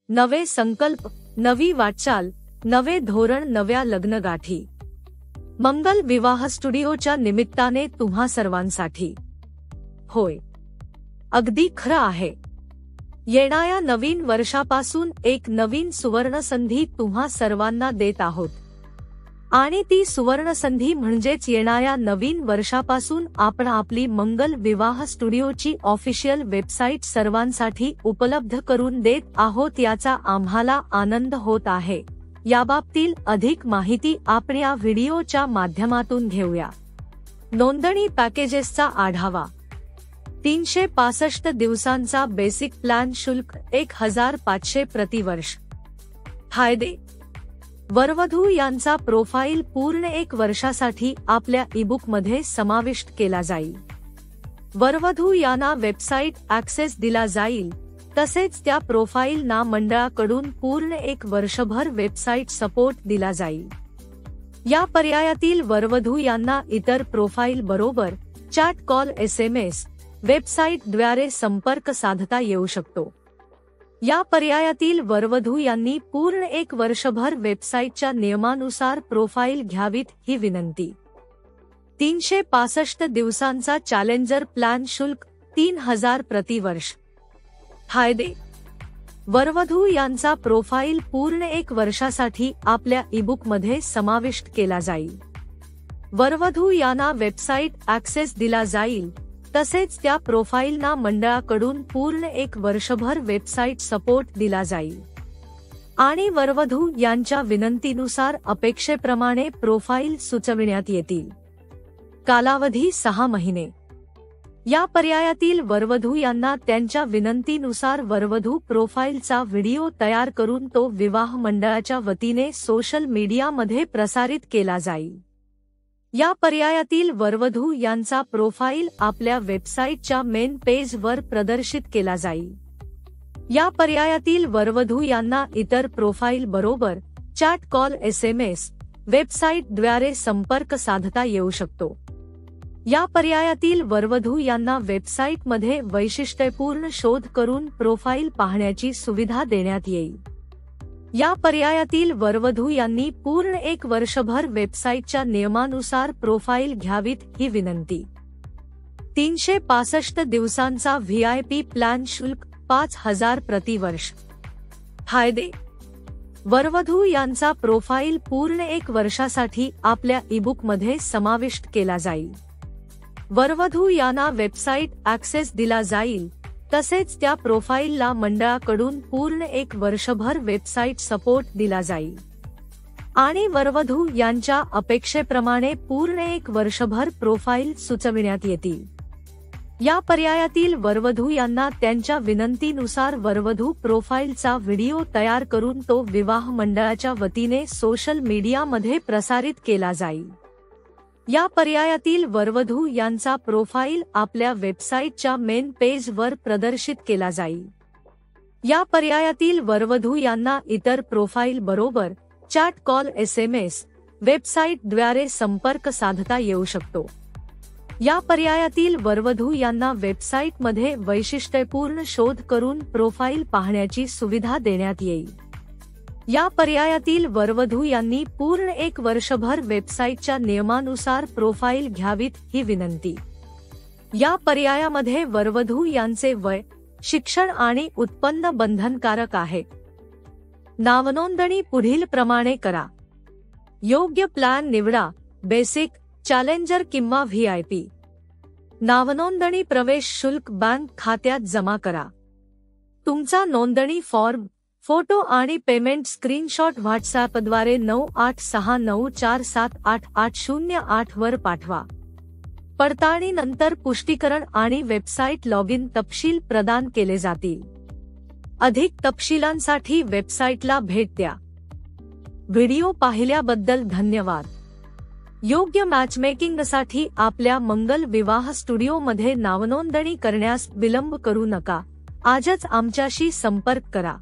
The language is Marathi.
नवे संकल्प, नवी वाटचाल, नवे धोरण, नव्या लग्नगाठी. मंगल विवाह स्टुडिओच्या निमित्ताने तुम्हा सर्वांसाठी. होय, अगदी खरं आहे. येणाऱ्या नवीन वर्षापासून एक नवीन सुवर्णसंधी तुम्हा सर्वांना देत आहोत. आणि ती सुवर्णसंधी म्हणजेच येणाऱ्या नवीन वर्षापासून आपण आपली मंगल विवाह स्टुडिओची ऑफिशियल वेबसाईट सर्वांसाठी उपलब्ध करून देत आहोत, याचा आम्हाला आनंद होत आहे. याबाबतील अधिक माहिती आपण या व्हिडिओच्या माध्यमातून घेऊया. नोंदणी पॅकेजेसचा आढावा. 365 दिवसांचा बेसिक प्लॅन, शुल्क 1500 प्रतिवर्ष. फायदे. वरवधू यांचा प्रोफाईल पूर्ण 1 वर्षासाठी आपल्या ईबुक मध्ये समाविष्ट केला जाईल. वरवधू यांना वेबसाईट ॲक्सेस दिला जाईल, तसेच त्या प्रोफाईलना मंडळाकडून पूर्ण 1 वर्षभर वेबसाईट सपोर्ट दिला जाईल. या पर्यायातील वरवधू यांना इतर प्रोफाईल बरोबर चॅट, कॉल, SMS, वेबसाईटद्वारे संपर्क साधता येऊ शकतो. या पर्यायातील वरवधू यांनी पूर्ण 1 वर्षभर वेबसाईटच्या नियमानुसार प्रोफाईल घ्यावीत ही विनंती. 365 दिवसांचा चॅलेंजर प्लॅन, शुल्क 3000 प्रतिवर्ष. फायदे. वरवधू यांचा प्रोफाईल पूर्ण 1 वर्षासाठी आपल्या ईबुक मध्ये समाविष्ट केला जाईल. वरवधू यांना वेबसाईट ॲक्सेस दिला जाईल, तसेच त्या प्रोफाईलना मंडळाकडून पूर्ण 1 वर्षभर वेबसाईट सपोर्ट दिला जाईल. आणि वरवधू यांच्या विनंतीनुसार अपेक्षेप्रमाणे प्रोफाईल सुचविण्यात येतील. कालावधी 6 महिने. या पर्यायातील वरवधू यांना त्यांच्या विनंतीनुसार वरवधू प्रोफाईलचा व्हिडिओ तयार करून तो विवाह मंडळाच्या वतीने सोशल मीडियामध्ये प्रसारित केला जाईल. या पर्यायातील वरवधू यांचा प्रोफाईल आपल्या वेबसाईटच्या मेन पेजवर प्रदर्शित केला जाईल. या पर्यायातील वरवधू यांना इतर प्रोफाईल बरोबर चॅट, कॉल, SMS, वेबसाईटद्वारे संपर्क साधता येऊ शकतो. या पर्यायातील वरवधू यांना वेबसाईटमध्ये वैशिष्ट्यपूर्ण शोध करून प्रोफाईल पाहण्याची सुविधा देण्यात येईल. या पर्यायातील वरवधू यांनी पूर्ण 1 वर्षभर वेबसाईटच्या नियमानुसार प्रोफाईल घ्यावीत ही विनंती. 365 दिवसांचा VIP प्लॅन, शुल्क 5000 प्रतिवर्ष. फायदे. वरवधू यांचा प्रोफाईल पूर्ण 1 वर्षासाठी आपल्या ईबुक मध्ये समाविष्ट केला जाईल. वरवधू यांना वेबसाईट ॲक्सेस दिला जाईल, तसेच त्या प्रोफाईलला मंडळाकडून पूर्ण 1 वर्षभर वेबसाईट सपोर्ट दिला जाईल. आणि वरवधू यांच्या अपेक्षेप्रमाणे पूर्ण 1 वर्षभर प्रोफाईल सुचविण्यात येतील. या पर्यायातील वरवधू यांना त्यांच्या विनंतीनुसार वरवधू प्रोफाईलचा व्हिडिओ तयार करून तो विवाह मंडळाच्या वतीने सोशल मीडियामध्ये प्रसारित केला जाईल. या पर्यायातील वरवधू यांचा प्रोफाईल आपल्या वेबसाईटच्या मेन पेजवर प्रदर्शित केला जाईल. या पर्यायातील वरवधू यांना इतर प्रोफाईल बरोबर चॅट, कॉल, SMS, वेबसाईटद्वारे संपर्क साधता येऊ शकतो. या पर्यायातील वरवधू यांना वेबसाईटमध्ये वैशिष्ट्यपूर्ण शोध करून प्रोफाईल पाहण्याची सुविधा देण्यात येईल. या पर्यायातील वरवधू यांनी पूर्ण 1 वर्षभर वेबसाईटच्या नियमानुसार प्रोफाईल घ्यावीत ही विनंती. या पर्यायामध्ये वरवधू यांचे वय, शिक्षण आणि उत्पन्न बंधनकारक आहे. नावनोंदणी पुढील प्रमाणे करा. योग्य प्लॅन निवडा, बेसिक, चॅलेंजर किंवा VIP. नावनोंदणी प्रवेश शुल्क बँक खात्यात जमा करा. तुमचा नोंदणी फॉर्म, फोटो आणि पेमेंट स्क्रीनशॉट व्हॉट्सॲपद्वारे 9869478808 वर पाठवा. पडताळणीनंतर पुष्टीकरण आणि वेबसाईट लॉगिन तपशील प्रदान केले जातील. अधिक तपशीलांसाठी वेबसाईटला भेट द्या. व्हिडिओ पाहिल्याबद्दल धन्यवाद. योग्य मॅचमेकिंगसाठी आपल्या मंगल विवाह स्टुडिओमध्ये नावनोंदणी करण्यास विलंब करू नका. आजच आमच्याशी संपर्क करा.